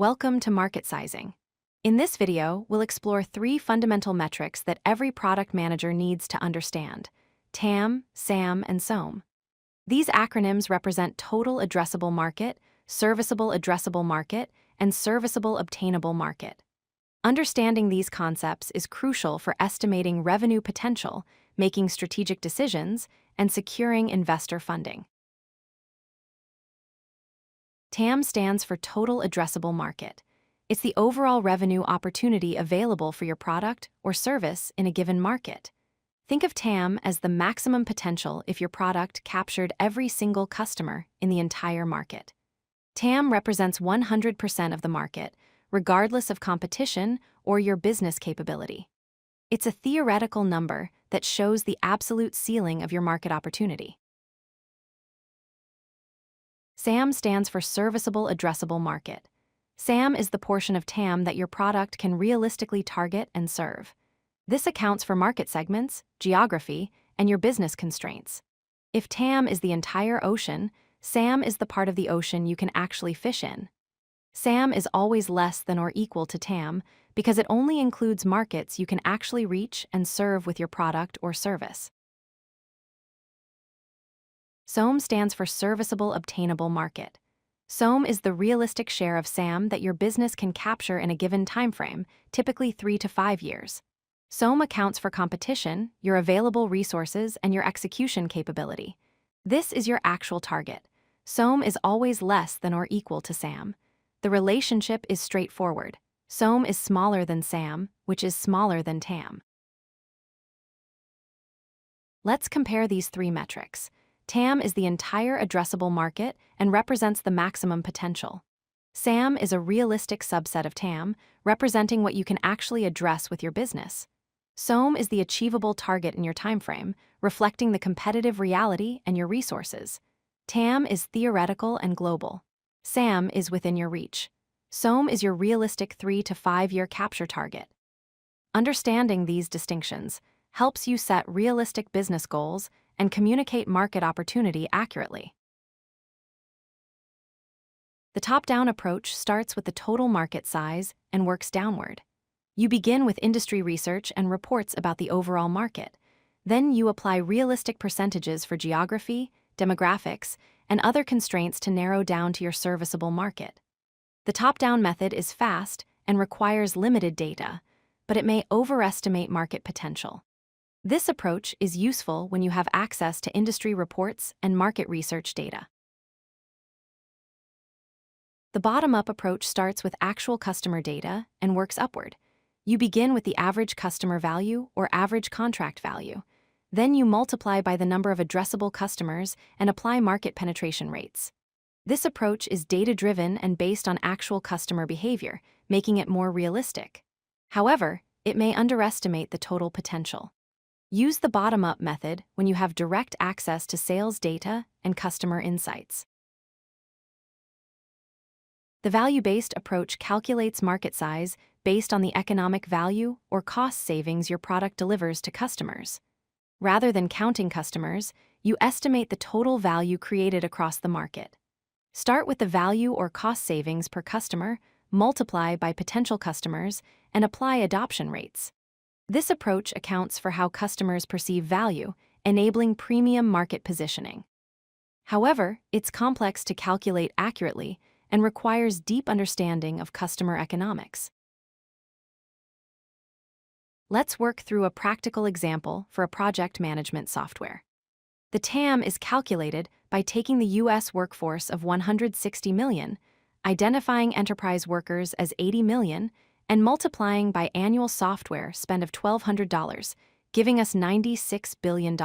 Welcome to Market Sizing. In this video, we'll explore three fundamental metrics that every product manager needs to understand: TAM, SAM, and SOM. These acronyms represent Total Addressable Market, Serviceable Addressable Market, and Serviceable Obtainable Market. Understanding these concepts is crucial for estimating revenue potential, making strategic decisions, and securing investor funding. TAM stands for Total Addressable Market. It's the overall revenue opportunity available for your product or service in a given market. Think of TAM as the maximum potential if your product captured every single customer in the entire market. TAM represents 100% of the market, regardless of competition or your business capability. It's a theoretical number that shows the absolute ceiling of your market opportunity. SAM stands for Serviceable Addressable Market. SAM is the portion of TAM that your product can realistically target and serve. This accounts for market segments, geography, and your business constraints. If TAM is the entire ocean, SAM is the part of the ocean you can actually fish in. SAM is always less than or equal to TAM because it only includes markets you can actually reach and serve with your product or service. SOM stands for Serviceable Obtainable Market. SOM is the realistic share of SAM that your business can capture in a given timeframe, typically 3 to 5 years. SOM accounts for competition, your available resources, and your execution capability. This is your actual target. SOM is always less than or equal to SAM. The relationship is straightforward. SOM is smaller than SAM, which is smaller than TAM. Let's compare these three metrics. TAM is the entire addressable market and represents the maximum potential. SAM is a realistic subset of TAM, representing what you can actually address with your business. SOM is the achievable target in your timeframe, reflecting the competitive reality and your resources. TAM is theoretical and global. SAM is within your reach. SOM is your realistic 3 to 5 year capture target. Understanding these distinctions helps you set realistic business goals and communicate market opportunity accurately. The top-down approach starts with the total market size and works downward. You begin with industry research and reports about the overall market. Then you apply realistic percentages for geography, demographics, and other constraints to narrow down to your serviceable market. The top-down method is fast and requires limited data, but it may overestimate market potential. This approach is useful when you have access to industry reports and market research data. The bottom-up approach starts with actual customer data and works upward. You begin with the average customer value or average contract value. Then you multiply by the number of addressable customers and apply market penetration rates. This approach is data-driven and based on actual customer behavior, making it more realistic. However, it may underestimate the total potential. Use the bottom-up method when you have direct access to sales data and customer insights. The value-based approach calculates market size based on the economic value or cost savings your product delivers to customers. Rather than counting customers, you estimate the total value created across the market. Start with the value or cost savings per customer, multiply by potential customers, and apply adoption rates. This approach accounts for how customers perceive value, enabling premium market positioning. However, it's complex to calculate accurately and requires deep understanding of customer economics. Let's work through a practical example for a project management software. The TAM is calculated by taking the U.S. workforce of 160 million, identifying enterprise workers as 80 million, and multiplying by annual software spend of $1,200, giving us $96 billion.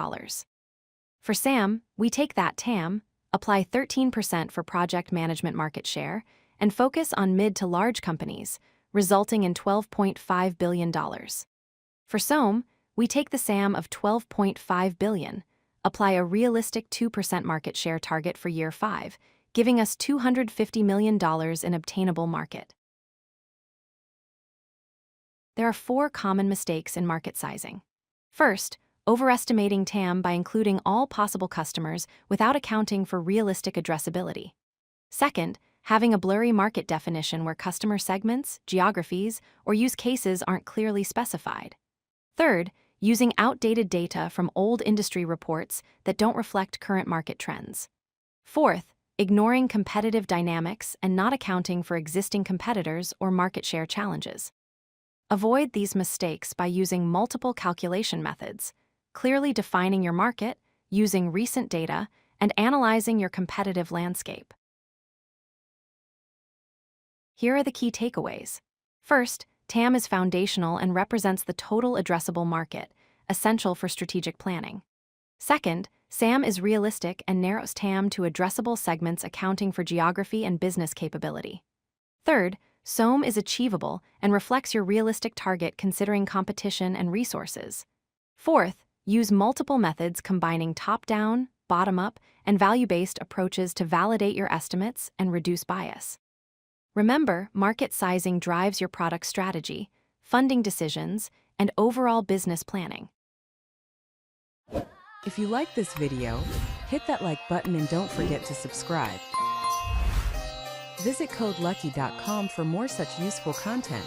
For SAM, we take that TAM, apply 13% for project management market share, and focus on mid to large companies, resulting in $12.5 billion. For SOM, we take the SAM of $12.5 billion, apply a realistic 2% market share target for year 5, giving us $250 million in obtainable market. There are 4 common mistakes in market sizing. First, overestimating TAM by including all possible customers without accounting for realistic addressability. Second, having a blurry market definition where customer segments, geographies, or use cases aren't clearly specified. Third, using outdated data from old industry reports that don't reflect current market trends. Fourth, ignoring competitive dynamics and not accounting for existing competitors or market share challenges. Avoid these mistakes by using multiple calculation methods, clearly defining your market, using recent data, and analyzing your competitive landscape. Here are the key takeaways. First, TAM is foundational and represents the total addressable market, essential for strategic planning. Second, SAM is realistic and narrows TAM to addressable segments accounting for geography and business capability. Third, SOM is achievable and reflects your realistic target considering competition and resources. Fourth, use multiple methods combining top-down, bottom-up, and value-based approaches to validate your estimates and reduce bias. Remember, market sizing drives your product strategy, funding decisions, and overall business planning. If you like this video, hit that like button and don't forget to subscribe. Visit codelucky.com for more such useful content.